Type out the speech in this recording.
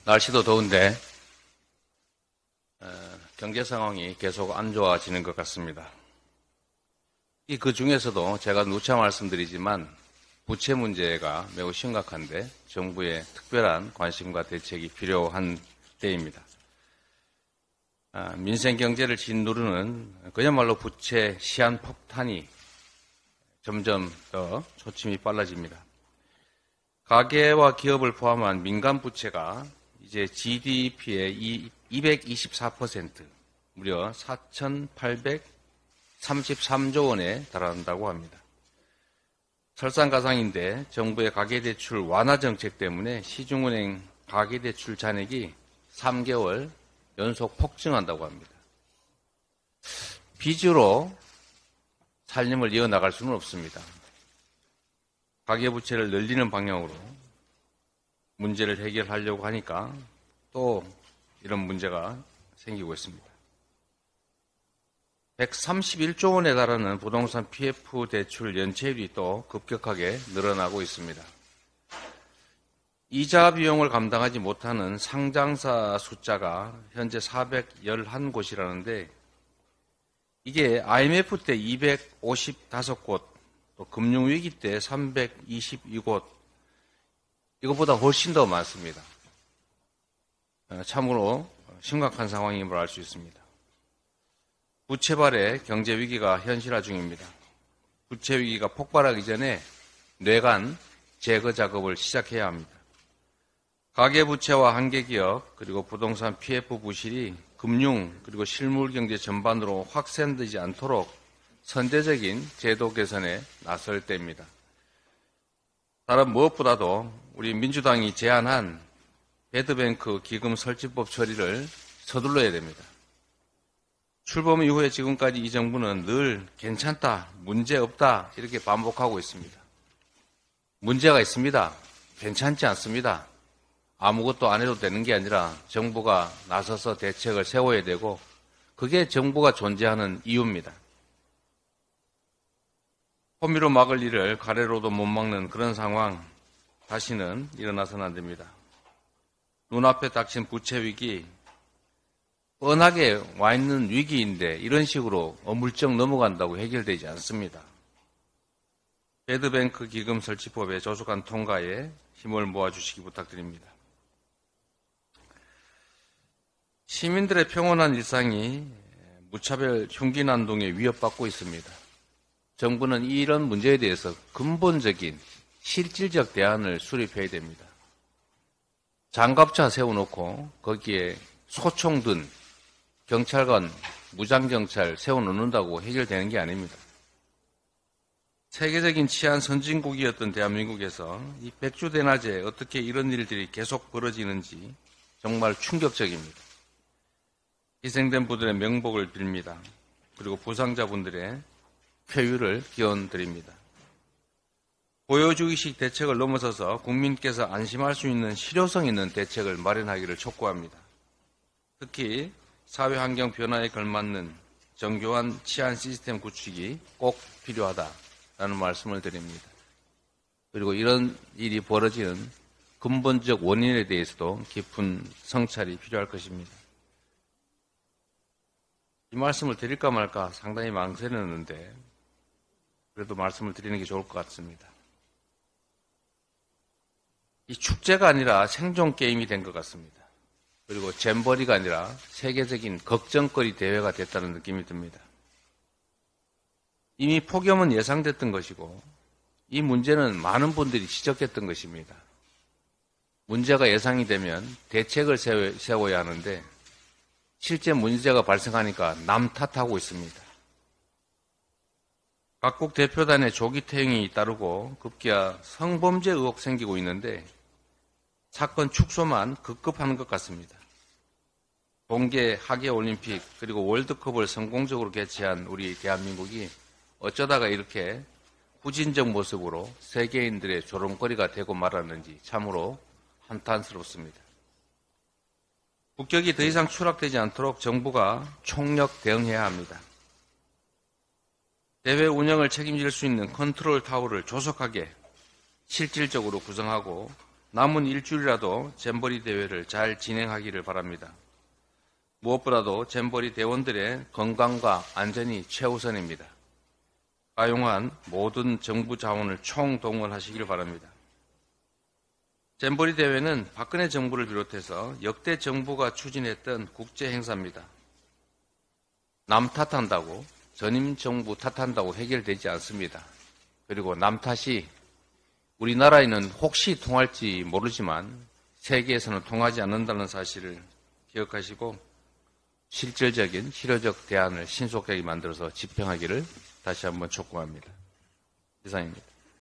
날씨도 더운데 경제 상황이 계속 안 좋아지는 것 같습니다. 그 중에서도 제가 누차 말씀드리지만 부채 문제가 매우 심각한데 정부의 특별한 관심과 대책이 필요한 때입니다. 민생 경제를 짓누르는 그야말로 부채 시한 폭탄이 점점 더 초침이 빨라집니다. 가계와 기업을 포함한 민간 부채가 이제 GDP의 224%, 무려 4,833조 원에 달한다고 합니다. 설상가상인데 정부의 가계대출 완화 정책 때문에 시중은행 가계대출 잔액이 3개월 연속 폭증한다고 합니다. 빚으로 살림을 이어나갈 수는 없습니다. 가계부채를 늘리는 방향으로 문제를 해결하려고 하니까 또 이런 문제가 생기고 있습니다. 131조 원에 달하는 부동산 PF 대출 연체율이 또 급격하게 늘어나고 있습니다. 이자 비용을 감당하지 못하는 상장사 숫자가 현재 411곳이라는데 이게 IMF 때 255곳, 또 금융위기 때 322곳, 이것보다 훨씬 더 많습니다. 참으로 심각한 상황임을 알 수 있습니다. 부채발의 경제 위기가 현실화 중입니다. 부채 위기가 폭발하기 전에 뇌관 제거 작업을 시작해야 합니다. 가계부채와 한계기업 그리고 부동산 PF 부실이 금융 그리고 실물경제 전반으로 확산되지 않도록 선제적인 제도 개선에 나설 때입니다. 다른 무엇보다도 우리 민주당이 제안한 배드뱅크 기금 설치법 처리를 서둘러야 됩니다. 출범 이후에 지금까지 이 정부는 늘 괜찮다, 문제없다 이렇게 반복하고 있습니다. 문제가 있습니다. 괜찮지 않습니다. 아무것도 안 해도 되는 게 아니라 정부가 나서서 대책을 세워야 되고 그게 정부가 존재하는 이유입니다. 호미로 막을 일을 가래로도 못 막는 그런 상황 다시는 일어나서는 안 됩니다. 눈앞에 닥친 부채 위기, 뻔하게 와 있는 위기인데 이런 식으로 어물쩍 넘어간다고 해결되지 않습니다. 배드뱅크 기금 설치법의 조속한 통과에 힘을 모아주시기 부탁드립니다. 시민들의 평온한 일상이 무차별 흉기 난동에 위협받고 있습니다. 정부는 이런 문제에 대해서 근본적인 실질적 대안을 수립해야 됩니다. 장갑차 세워놓고 거기에 소총 든 경찰관, 무장경찰 세워놓는다고 해결되는 게 아닙니다. 세계적인 치안 선진국이었던 대한민국에서 이 백주대낮에 어떻게 이런 일들이 계속 벌어지는지 정말 충격적입니다. 희생된 분들의 명복을 빌립니다. 그리고 부상자분들의 쾌유를 기원드립니다. 보여주기식 대책을 넘어서서 국민께서 안심할 수 있는 실효성 있는 대책을 마련하기를 촉구합니다. 특히 사회환경 변화에 걸맞는 정교한 치안 시스템 구축이 꼭 필요하다라는 말씀을 드립니다. 그리고 이런 일이 벌어지는 근본적 원인에 대해서도 깊은 성찰이 필요할 것입니다. 이 말씀을 드릴까 말까 상당히 망설였는데 그래도 말씀을 드리는 게 좋을 것 같습니다. 이 축제가 아니라 생존 게임이 된 것 같습니다. 그리고 잼버리가 아니라 세계적인 걱정거리 대회가 됐다는 느낌이 듭니다. 이미 폭염은 예상됐던 것이고 이 문제는 많은 분들이 지적했던 것입니다. 문제가 예상이 되면 대책을 세워야 하는데 실제 문제가 발생하니까 남 탓하고 있습니다. 각국 대표단의 조기 퇴행이 따르고 급기야 성범죄 의혹 생기고 있는데 사건 축소만 급급한 것 같습니다. 동계 하계올림픽 그리고 월드컵을 성공적으로 개최한 우리 대한민국이 어쩌다가 이렇게 후진적 모습으로 세계인들의 조롱거리가 되고 말았는지 참으로 한탄스럽습니다. 국격이 더 이상 추락되지 않도록 정부가 총력 대응해야 합니다. 대회 운영을 책임질 수 있는 컨트롤 타워를 조속하게 실질적으로 구성하고 남은 일주일이라도 잼버리 대회를 잘 진행하기를 바랍니다. 무엇보다도 잼버리 대원들의 건강과 안전이 최우선입니다. 가용한 모든 정부 자원을 총동원하시길 바랍니다. 잼버리 대회는 박근혜 정부를 비롯해서 역대 정부가 추진했던 국제 행사입니다. 남 탓한다고, 전임 정부 탓한다고 해결되지 않습니다. 그리고 남 탓이 우리나라에는 혹시 통할지 모르지만 세계에서는 통하지 않는다는 사실을 기억하시고 실질적인 실효적 대안을 신속하게 만들어서 집행하기를 다시 한번 촉구합니다. 이상입니다.